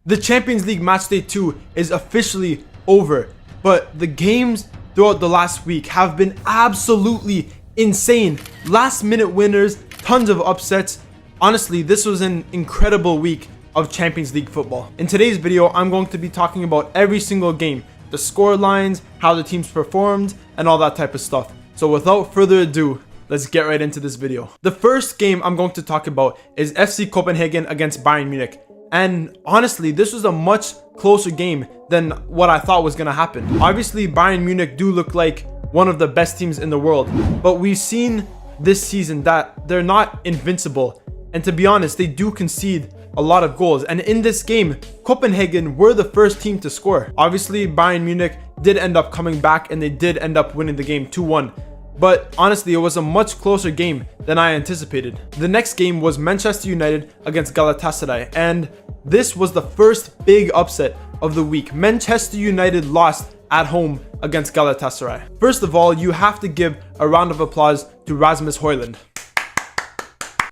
The Champions League Matchday 2 is officially over, but the games throughout the last week have been absolutely insane. Last minute winners, tons of upsets. Honestly, this was an incredible week of Champions League football. In today's video, I'm going to be talking about every single game, the score lines, how the teams performed, and all that type of stuff. So without further ado, let's get right into this video. The first game I'm going to talk about is FC Copenhagen against Bayern Munich. And honestly, this was a much closer game than what I thought was going to happen. Obviously, Bayern Munich do look like one of the best teams in the world, but we've seen this season that they're not invincible. And to be honest, they do concede a lot of goals. And in this game, Copenhagen were the first team to score. Obviously, Bayern Munich did end up coming back and they did end up winning the game 2-1. But honestly, it was a much closer game than I anticipated. The next game was Manchester United against Galatasaray, and this was the first big upset of the week. Manchester United lost at home against Galatasaray. First of all, you have to give a round of applause to Rasmus Højlund.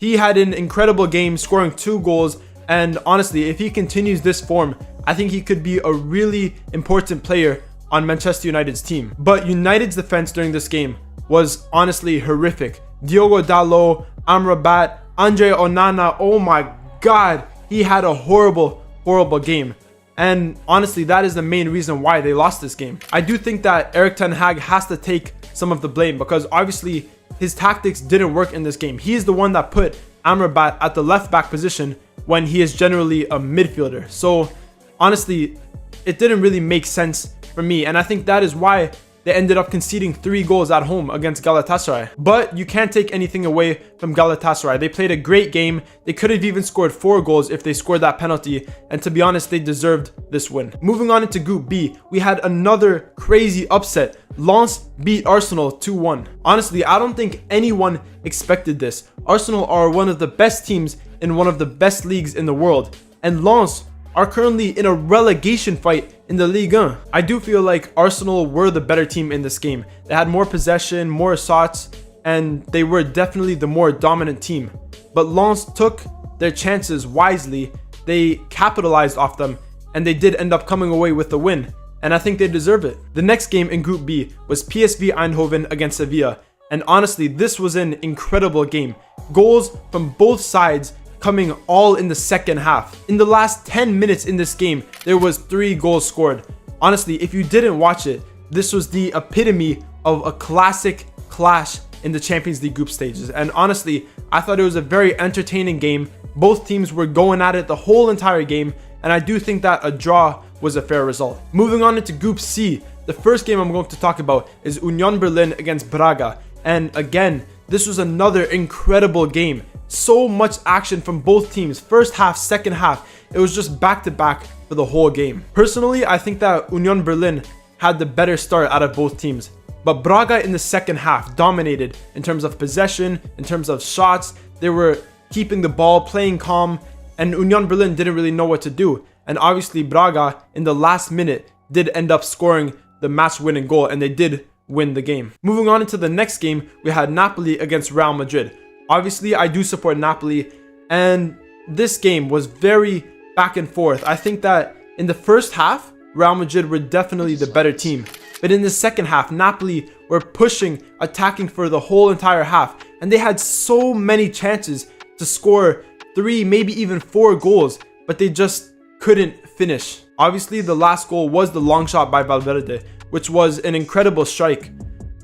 He had an incredible game, scoring 2 goals, and honestly, if he continues this form, I think he could be a really important player on Manchester United's team. But United's defense during this game was honestly horrific. Diogo Dalot, Amrabat, Andre Onana, oh my god, he had a horrible game. And honestly, that is the main reason why they lost this game. I do think that Erik ten Hag has to take some of the blame because obviously his tactics didn't work in this game. He is the one that put Amrabat at the left back position when he is generally a midfielder. So honestly, it didn't really make sense for me, and I think that is why they ended up conceding 3 goals at home against Galatasaray. But you can't take anything away from Galatasaray. They played a great game. They could have even scored 4 goals if they scored that penalty. And to be honest, they deserved this win. Moving on into Group B, we had another crazy upset. Lens beat Arsenal 2-1. Honestly, I don't think anyone expected this. Arsenal are one of the best teams in one of the best leagues in the world. And Lens are currently in a relegation fight in the Ligue 1. I do feel like Arsenal were the better team in this game. They had more possession, more shots, and they were definitely the more dominant team. But Lens took their chances wisely. They capitalized off them, and they did end up coming away with the win. And I think they deserve it. The next game in Group B was PSV Eindhoven against Sevilla. And honestly, this was an incredible game. Goals from both sides coming all in the second half. In the last 10 minutes in this game, there was 3 goals scored. Honestly, if you didn't watch it, this was the epitome of a classic clash in the Champions League group stages. And honestly, I thought it was a very entertaining game. Both teams were going at it the whole entire game, and I do think that a draw was a fair result. Moving on into Group C, the first game I'm going to talk about is Union Berlin against Braga. And again, this was another incredible game. So much action from both teams. First half, second half. It was just back to back for the whole game. Personally, I think that Union Berlin had the better start out of both teams. But Braga in the second half dominated in terms of possession, in terms of shots. They were keeping the ball, playing calm, and Union Berlin didn't really know what to do. And obviously Braga in the last minute did end up scoring the match-winning goal, and they did win the game. Moving on into the next game, we had Napoli against Real Madrid. Obviously, I do support Napoli, and this game was very back and forth. I think that in the first half, Real Madrid were definitely the better team. But in the second half, Napoli were pushing, attacking for the whole entire half, and they had so many chances to score 3, maybe even 4 goals, but they just couldn't finish. Obviously, the last goal was the long shot by Valverde, which was an incredible strike.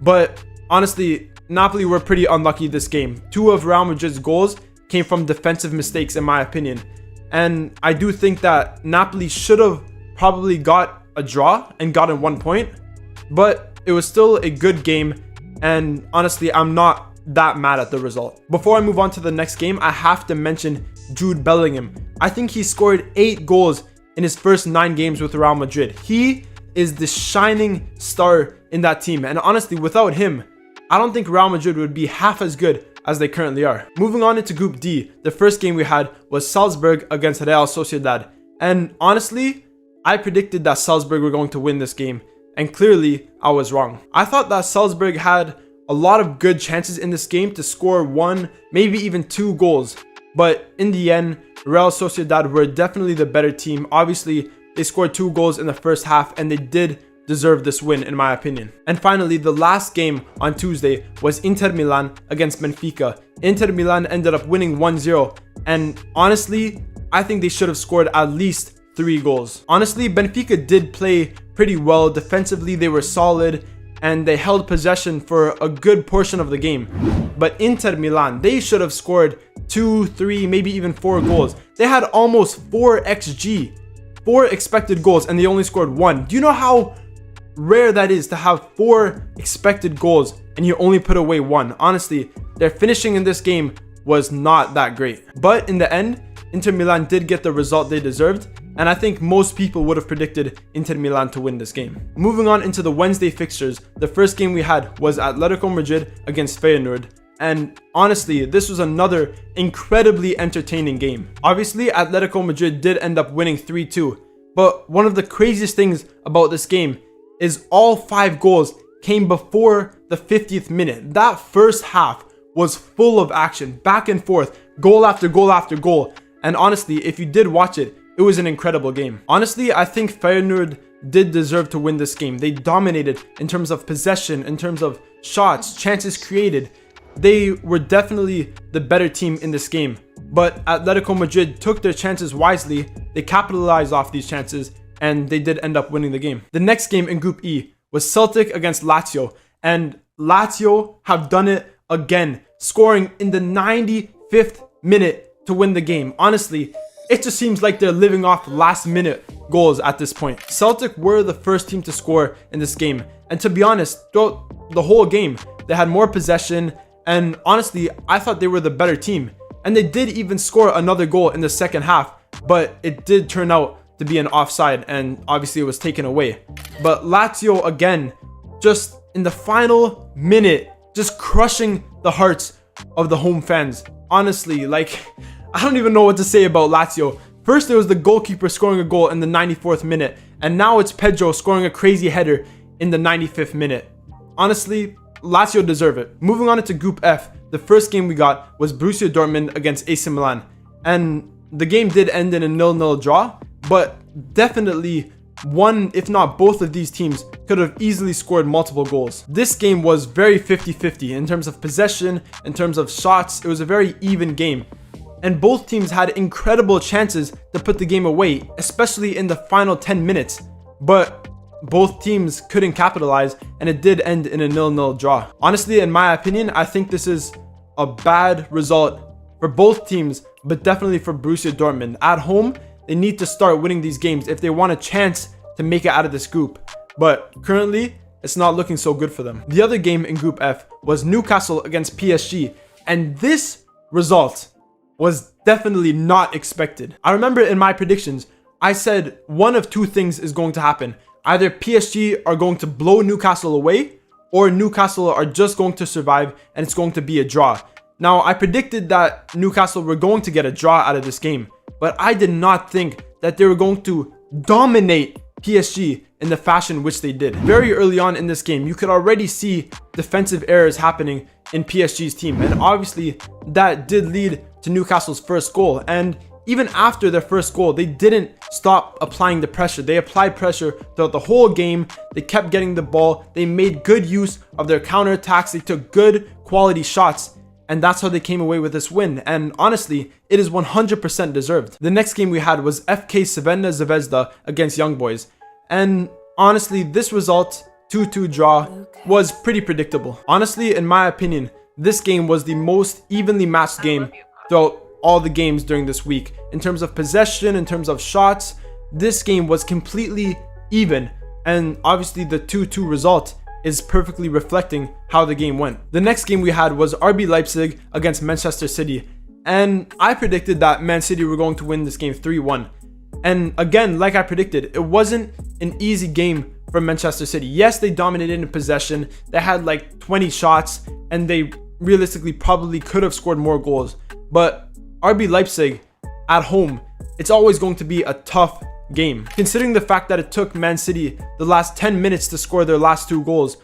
But honestly, Napoli were pretty unlucky this game. 2 of Real Madrid's goals came from defensive mistakes, in my opinion. And I do think that Napoli should have probably got a draw and gotten 1 point. But it was still a good game. And honestly, I'm not that mad at the result. Before I move on to the next game, I have to mention Jude Bellingham. I think he scored 8 goals in his first 9 games with Real Madrid. He is the shining star in that team. And honestly, without him, I don't think Real Madrid would be half as good as they currently are. Moving on into Group D, the first game we had was Salzburg against Real Sociedad. And honestly, I predicted that Salzburg were going to win this game, and clearly I was wrong. I thought that Salzburg had a lot of good chances in this game to score 1, maybe even 2 goals. But in the end, Real Sociedad were definitely the better team. Obviously, they scored 2 goals in the first half, and they did deserve this win, in my opinion. And finally, the last game on Tuesday was Inter Milan against Benfica. Inter Milan ended up winning 1-0, and honestly, I think they should have scored at least 3 goals. Honestly, Benfica did play pretty well. Defensively, they were solid, and they held possession for a good portion of the game. But Inter Milan, they should have scored 2, 3, maybe even 4 goals. They had almost 4 XG, 4 expected goals, and they only scored 1. Do you know how rare that is to have 4 expected goals and you only put away 1? Honestly, their finishing in this game was not that great. But in the end, Inter Milan did get the result they deserved, and I think most people would have predicted Inter Milan to win this game. Moving on into the Wednesday fixtures, the first game we had was Atletico Madrid against Feyenoord. And honestly, this was another incredibly entertaining game. Obviously, Atletico Madrid did end up winning 3-2. But one of the craziest things about this game is all 5 goals came before the 50th minute. That first half was full of action, back and forth, goal after goal after goal. And honestly, if you did watch it, it was an incredible game. Honestly, I think Feyenoord did deserve to win this game. They dominated in terms of possession, in terms of shots, chances created. They were definitely the better team in this game. But Atletico Madrid took their chances wisely. They capitalized off these chances, and they did end up winning the game. The next game in Group E was Celtic against Lazio. And Lazio have done it again, scoring in the 95th minute to win the game. Honestly, it just seems like they're living off last minute goals at this point. Celtic were the first team to score in this game. And to be honest, throughout the whole game, they had more possession. And honestly, I thought they were the better team. And they did even score another goal in the second half. But it did turn out to be an offside. And obviously it was taken away. But Lazio, again, just in the final minute, just crushing the hearts of the home fans. Honestly, like, I don't even know what to say about Lazio. First, there was the goalkeeper scoring a goal in the 94th minute. And now it's Pedro scoring a crazy header in the 95th minute. Honestly, Lazio deserve it. Moving on into Group F, the first game we got was Borussia Dortmund against AC Milan. And the game did end in a 0-0 draw. But definitely one, if not both of these teams could have easily scored multiple goals. This game was very 50-50 in terms of possession, in terms of shots. It was a very even game. And both teams had incredible chances to put the game away, especially in the final 10 minutes. But both teams couldn't capitalize, and it did end in a 0-0 draw. Honestly, in my opinion, I think this is a bad result for both teams, but definitely for Borussia Dortmund. At home, they need to start winning these games if they want a chance to make it out of this group. But currently, it's not looking so good for them. The other game in Group F was Newcastle against PSG, and this result was definitely not expected. I remember in my predictions, I said one of 2 things is going to happen. Either PSG are going to blow Newcastle away, or Newcastle are just going to survive and it's going to be a draw. Now, I predicted that Newcastle were going to get a draw out of this game, but I did not think that they were going to dominate PSG in the fashion which they did. Very early on in this game, you could already see defensive errors happening in PSG's team, and obviously that did lead to Newcastle's first goal. And even after their first goal, they didn't stop applying the pressure. They applied pressure throughout the whole game. They kept getting the ball. They made good use of their counterattacks. They took good quality shots, and that's how they came away with this win. And honestly, it is 100% deserved. The next game we had was FK Crvena Zvezda against Young Boys. And honestly, this result, 2-2 draw, was pretty predictable. Honestly, in my opinion, this game was the most evenly matched game throughout all the games during this week. In terms of possession, in terms of shots, this game was completely even. And obviously the 2-2 result is perfectly reflecting how the game went. The next game we had was RB Leipzig against Manchester City. And I predicted that Man City were going to win this game 3-1. And again, like I predicted, it wasn't an easy game for Manchester City. Yes, they dominated in possession. They had like 20 shots, and they realistically probably could have scored more goals. But RB Leipzig at home, it's always going to be a tough game. Considering the fact that it took Man City the last 10 minutes to score their last 2 goals,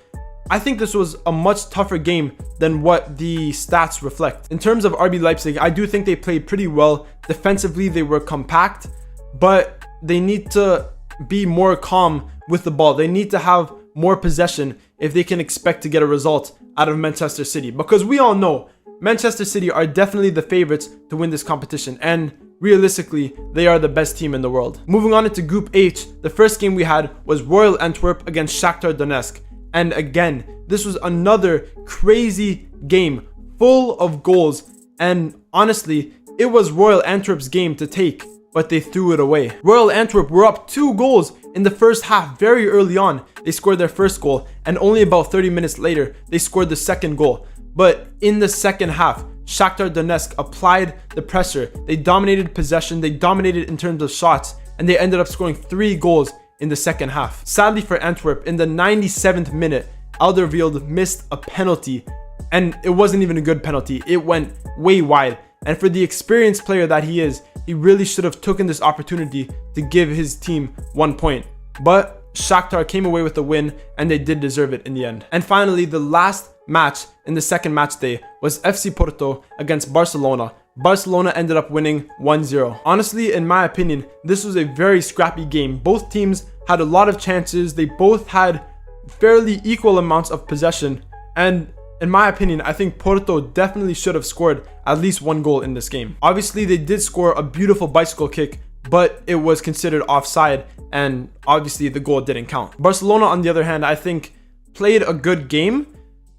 I think this was a much tougher game than what the stats reflect. In terms of RB Leipzig, I do think they played pretty well. Defensively, they were compact, but they need to be more calm with the ball. They need to have more possession if they can expect to get a result out of Manchester City, because we all know Manchester City are definitely the favorites to win this competition, and realistically, they are the best team in the world. Moving on into Group H, the first game we had was Royal Antwerp against Shakhtar Donetsk. And again, this was another crazy game full of goals. And honestly, it was Royal Antwerp's game to take, but they threw it away. Royal Antwerp were up 2 goals in the first half very early on. They scored their first goal, and only about 30 minutes later, they scored the second goal. But in the second half, Shakhtar Donetsk applied the pressure. They dominated possession, they dominated in terms of shots, and they ended up scoring 3 goals in the second half. Sadly for Antwerp, in the 97th minute, Alderweireld missed a penalty, and it wasn't even a good penalty. It went way wide, and for the experienced player that he is, he really should have taken this opportunity to give his team 1 point. But Shakhtar came away with the win, and they did deserve it in the end. And finally, the last match in the second match day was FC Porto against Barcelona. Barcelona ended up winning 1-0. Honestly, in my opinion, this was a very scrappy game. Both teams had a lot of chances. They both had fairly equal amounts of possession. And in my opinion, I think Porto definitely should have scored at least 1 goal in this game. Obviously, they did score a beautiful bicycle kick, but it was considered offside, and obviously the goal didn't count. Barcelona, on the other hand, I think played a good game,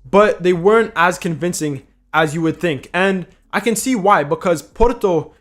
but they weren't as convincing as you would think. And I can see why, because Porto,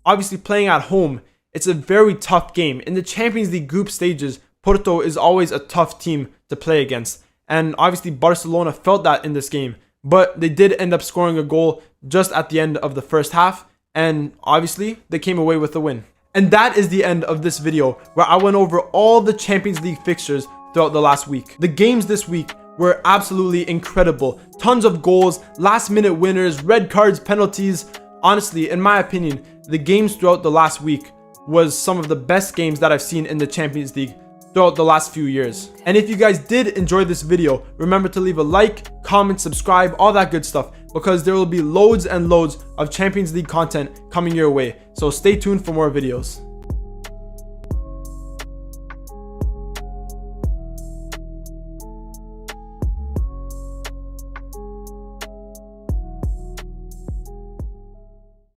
obviously playing at home, it's a very tough game. In the Champions League group stages, Porto is always a tough team to play against. And obviously Barcelona felt that in this game, but they did end up scoring a goal just at the end of the first half, and obviously they came away with the win. And that is the end of this video, where I went over all the Champions League fixtures throughout the last week. The games this week were absolutely incredible. Tons of goals, last minute winners, red cards, penalties. Honestly, in my opinion, the games throughout the last week was some of the best games that I've seen in the Champions League throughout the last few years. And if you guys did enjoy this video, remember to leave a like, comment, subscribe, all that good stuff, because there will be loads and loads of Champions League content coming your way. So stay tuned for more videos.